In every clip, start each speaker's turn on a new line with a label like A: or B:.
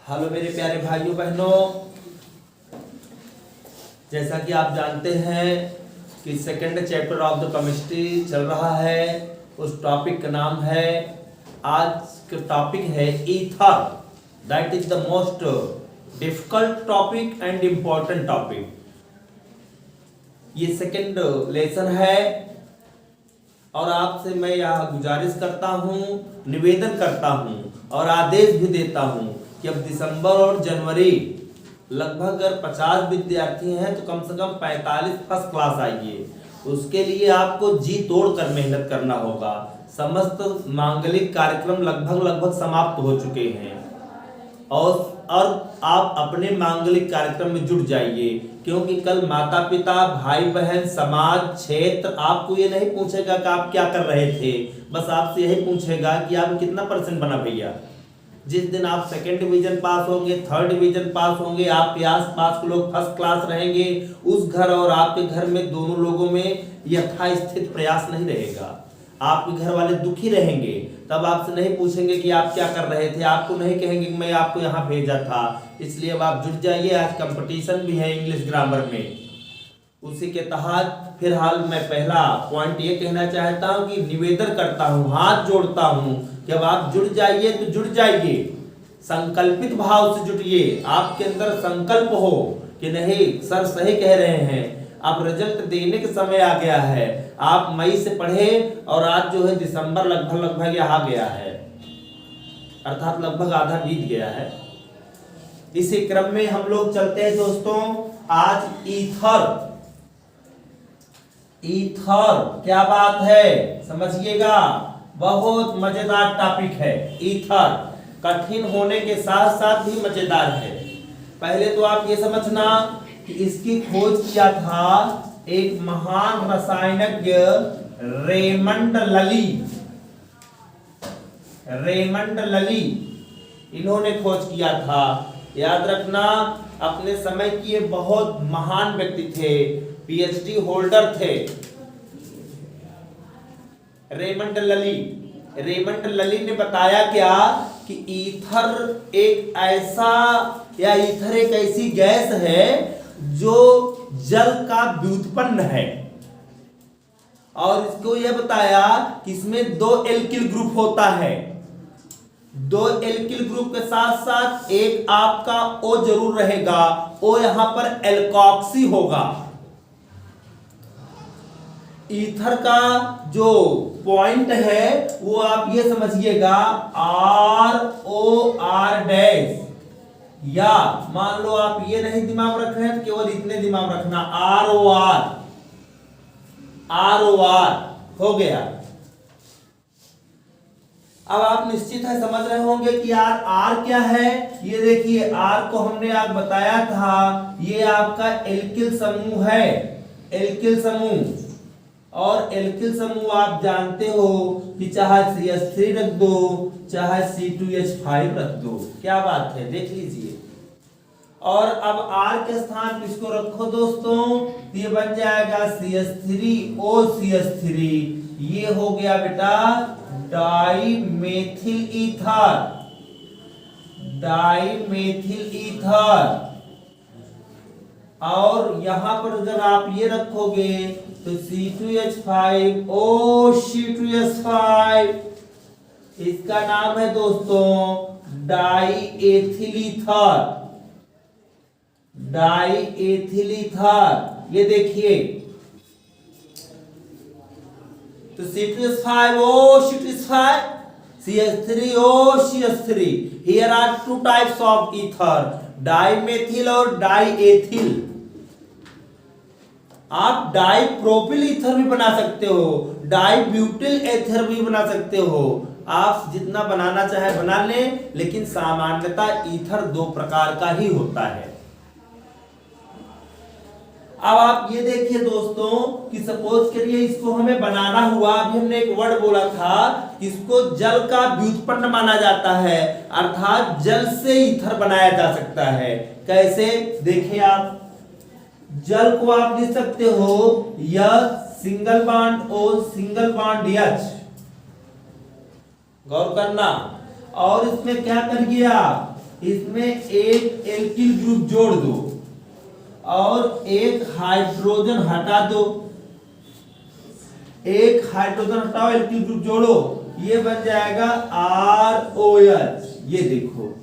A: Hello मेरे प्यारे भाइयों बहनों, जैसा कि आप जानते हैं कि second chapter of the chemistry चल रहा है। उस टॉपिक का नाम है, आज का टॉपिक है ether. That is the most difficult topic and important topic. ये सेकंड लेसन है और आपसे मैं यह गुजारिश करता हूँ, निवेदन करता हूँ और आदेश भी देता हूँ कि अब दिसंबर और जनवरी लगभग अगर 50 विद्यार्थी हैं तो कम से कम 45 फर्स्ट क्लास आइए। उसके लिए आपको जी तोड़ कर मेहनत करना होगा। समस्त मांगलिक कार्यक्रम लगभग समाप्त हो चुके हैं और आप अपने मांगलिक कार्यक्रम में जुट जाइए, क्योंकि कल माता पिता, भाई बहन, समाज, क्षेत्र आपको ये नहीं पूछेगा कि आप क्या कर रहे थे, बस आपसे यही पूछेगा कि आप कितना परसेंट बना भैया। जिस दिन आप सेकंड डिवीजन पास होंगे, थर्ड डिवीजन पास होंगे, आपके आसपास के लोग फर्स्ट क्लास रहेंगे, उस घर और आपके घर में दोनों लोगों में यथास्थित प्रयास नहीं रहेगा। आपके घर वाले दुखी रहेंगे, तब आपसे नहीं पूछेंगे कि आप क्या कर रहे थे, आपको नहीं कहेंगे कि मैं आपको यहाँ भेजा था। इसलिए अब आप जुट जाइए। आज कंपटीशन भी है इंग्लिश ग्रामर में, उसी के तहत फिलहाल मैं पहला पॉइंट ये कहना चाहता हूँ कि निवेदन करता हूँ, हाथ जोड़ता हूँ कि अब आप जुड़ जाइए तो जुड़ जाइए, संकल्पित भाव से जुटिए। आपके अंदर संकल्प हो कि नहीं सर सही कह रहे हैं, अब रिजल्ट देने के समय आ गया है। आप मई से पढ़े और आज जो है दिसंबर लगभग यहाँ गया है, अर्थात लगभग आधा बीत गया है। इसी क्रम में हम लोग चलते हैं दोस्तों। आज ईथर क्या बात है समझिएगा, बहुत मजेदार टॉपिक है। ईथर कठिन होने के साथ साथ भी मजेदार है। पहले तो आप ये समझना कि इसकी खोज किया था एक महान रसायनज्ञ रेमंड लली। इन्होंने खोज किया था। याद रखना, अपने समय की ये बहुत महान व्यक्ति थे, पीएचडी होल्डर थे। रेमंड लली ने बताया क्या कि ईथर एक ऐसी गैस है जो जल का व्युत्पन्न है, और इसको यह बताया कि इसमें 2 एल्किल ग्रुप होता है। 2 एल्किल ग्रुप के साथ साथ एक आपका O जरूर रहेगा, O यहां पर एल्कॉक्सी होगा। ईथर का जो पॉइंट है वो आप ये समझिएगा ROR डैश, या मान लो आप ये नहीं दिमाग रख रहे हैं, केवल इतने दिमाग रखना ROR हो गया। अब आप निश्चित है समझ रहे होंगे कि यार R क्या है। ये देखिए, R को हमने आप बताया था, ये आपका एल्किल समूह है, एल्किल समूह। और एल्किल समूह आप जानते हो कि चाहे CH3 रख दो, चाहे C2H5 रख दो, क्या बात है, देख लीजिए। और अब R के स्थान पर इसको रखो दोस्तों, ये बन जाएगा CH3OCH3। ये हो गया बेटा डाइमेथिल ईथर। और यहां पर अगर आप ये रखोगे तो C2H5OC2H5, इसका नाम है दोस्तों डाइएथिल ईथर। ये देखिए, तो C2H5OC2H5, CH3OCH3। Here are 2 types of ether, dimethyl और डाइएथिल। आप डाइप्रोपिल ईथर भी बना सकते हो, डाइब्यूटिल ईथर भी बना सकते हो। आप जितना बनाना चाहे बना लें, लेकिन सामान्यतः ईथर 2 प्रकार का ही होता है। अब आप ये देखिए दोस्तों कि सपोज करिए इसको हमें बनाना हुआ, अभी हमने एक वर्ड बोला था, इसको जल का व्युत्पन्न माना जाता है, अर्थात जल से ईथर बनाया जा सकता है। कैसे देखिए, आप जल को आप लिख सकते हो single bond O single bond H, गौर करना। और इसमें क्या कर गया, इसमें एक एल्किल ग्रुप जोड़ दो और एक हाइड्रोजन हटा दो, एक हाइड्रोजन हटाओ, एल्किल ग्रुप जोड़ो, ये बन जाएगा ROH। ये देखो,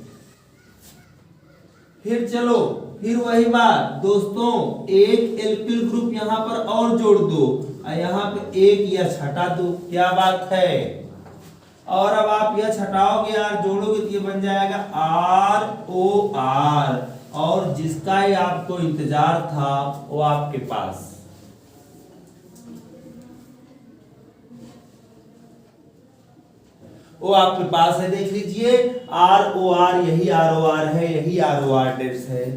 A: फिर चलो, फिर वही बात दोस्तों, एक एल्किल ग्रुप यहां पर और जोड़ दो और यहां पे एक यह हटा दो। क्या बात है? और अब आप यह हटाओगे यार, जोड़ोगे तो ये बन जाएगा ROR, और जिसका ही आपको इंतजार था वो आपके पास। वो आपके पास है, देख लीजिए, ROR, यही ROR है, यही ROR डेट्स है।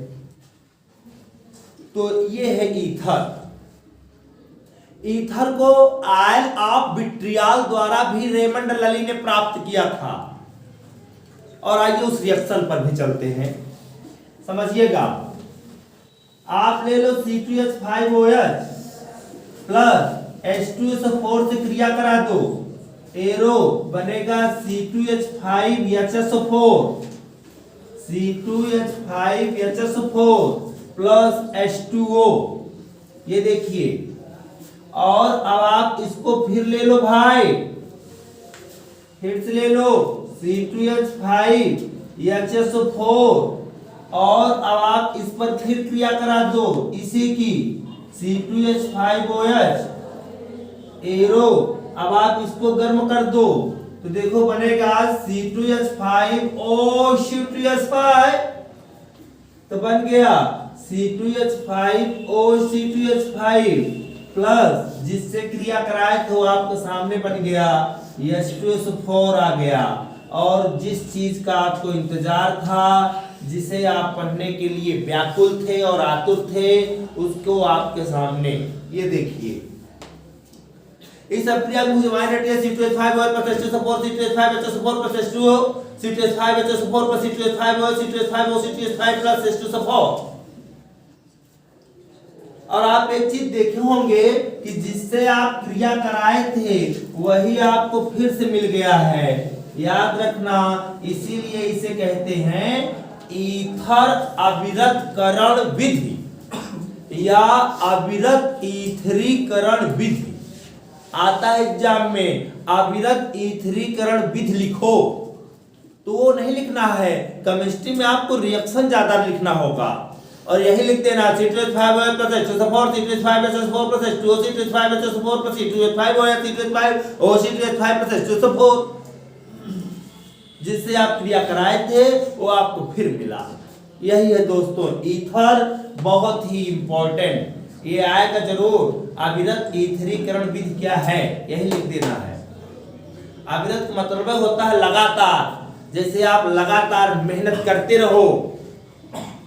A: तो ये है ईथर। ईथर को आयल ऑफ विट्रियल द्वारा भी रेमंड लली ने प्राप्त किया था। और आइए उस रिएक्शन पर भी चलते हैं, समझिएगा। आप ले लो C2H5OH प्लस H2SO4 से क्रिया करा दो, एरो बनेगा C2H5HSO4, C2H5HSO4 प्लस H2O। ये देखिए, और अब आप इसको फिर ले लो भाई, फिर से ले लो C2H5HSO4, और अब आप इस पर फिर क्रिया करा दो इसी की, C2H5OH, एरो, अब आप इसको गर्म कर दो तो देखो बनेगा C2H5O2H5, तो बन गया C2H5O2H5 प्लस जिससे क्रिया कराए तो आपके सामने बन गया H2SO4 आ गया। और जिस चीज का आपको इंतजार था, जिसे आप पढ़ने के लिए व्याकुल थे और आतुर थे, उसको आपके सामने, ये देखिए, इस अभिक्रिया को C2H5OH plus H2SO4, C2H5HSO4 plus H2O, C2H5HSO4 plus C2H5OH, C2H5O, C2H5 plus H2SO4। और आप एक चीज देखे होंगे कि जिससे आप क्रिया कराए थे वही आपको फिर से मिल गया है, याद रखना। इसीलिए इसे कहते हैं ईथर अविरतकरण विधि या अविरत ईथरीकरण विधि। आता है एग्जाम में, अविरत ईथरीकरण विधि लिखो, तो वो नहीं लिखना है। केमिस्ट्री में आपको रिएक्शन ज्यादा लिखना होगा, और यही लिख देना C2H5OH plus H2SO4, C2H5HSO4 plus H2O, C2H5HSO4 plus C2H5OH, C2H5O, C2H5 plus H2SO4। जिससे आप क्रिया कराए थे वो आपको फिर मिला। यही है दोस्तों ईथर, बहुत ही इंपॉर्टेंट, ये आएगा जरूर। अविरत ईथरीकरण विधि क्या है, यही लिख देना है। अविरत मतलब होता है लगातार, जैसे आप लगातार मेहनत करते रहो।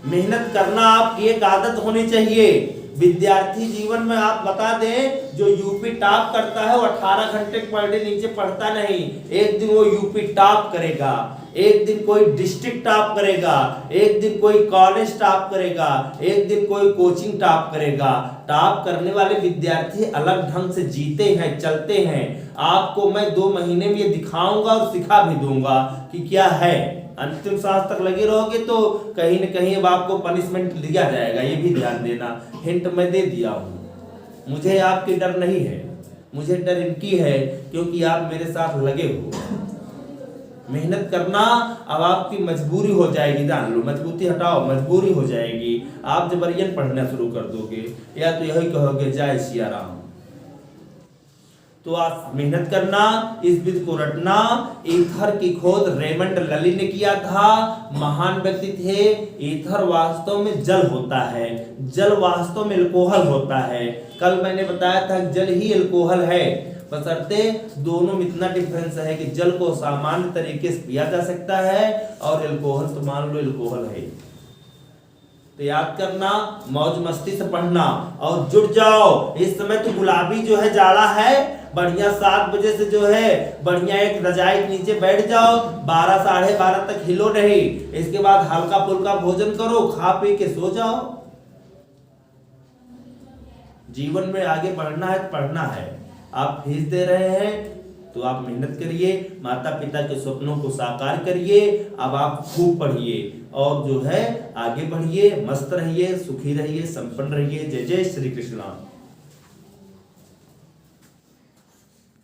A: मेहनत करना आपकी एक आदत होनी चाहिए। विद्यार्थी जीवन में आप बता दें, जो यूपी टॉप करता है वो 18 घंटे पर डे नीचे पढ़ता नहीं। एक दिन वो यूपी टॉप करेगा, एक दिन कोई डिस्ट्रिक्ट टॉप करेगा, एक दिन कोई कॉलेज टॉप करेगा, एक दिन कोई कोचिंग टॉप करेगा। टॉप करने वाले विद्यार्थी अलग ढंग से जीते हैं, चलते हैं। आपको मैं 2 महीने में ये दिखाऊंगा और सिखा भी दूंगा कि क्या है। अंतिम सांस तक लगे रहोगे तो कहीं न कहीं अब आपको पनिशमेंट दिया जाएगा, ये भी ध्यान देना। हिंट मैं दे दिया हूँ। मुझे आपकी डर नहीं है, मुझे डर इनकी है, क्योंकि आप मेरे साथ लगे हो। मेहनत करना अब आपकी मजबूरी हो जाएगी, जान लो। मजबूती हटाओ, मजबूरी हो जाएगी। आप जबरियन पढ़ना शुरू कर दोगे, या तो यही कहोगे जय सिया राम। तो आप मेहनत करना, इस विधि को रटना। ईथर की खोज रेमंड लली ने किया था, महान व्यक्ति थे। ईथर वास्तव में जल होता है, जल वास्तव में अल्कोहल होता है। कल मैंने बताया था जल ही अल्कोहल है, बशर्ते दोनों में इतना डिफरेंस है कि जल को सामान्य तरीके से पिया जा सकता है और अल्कोहल तो मान लो अल्कोहल है। तो याद करना, मौज मस्ती से पढ़ना और जुट जाओ। इस समय तो गुलाबी जो है जाड़ा है, बढ़िया 7 बजे से जो है बढ़िया एक रजाई के नीचे बैठ जाओ, 12 साढ़े 12 तक हिलो नहीं। इसके बाद हल्का फुल्का भोजन करो, खा पी के सो जाओ। जीवन में आगे बढ़ना है, पढ़ना है। आप फीस दे रहे हैं तो आप मेहनत करिए, माता पिता के सपनों को साकार करिए। अब आप खूब पढ़िए, और जो है आगे बढ़िए, मस्त रहिए, सुखी रहिए, संपन्न रहिए। जय जय श्री कृष्णा।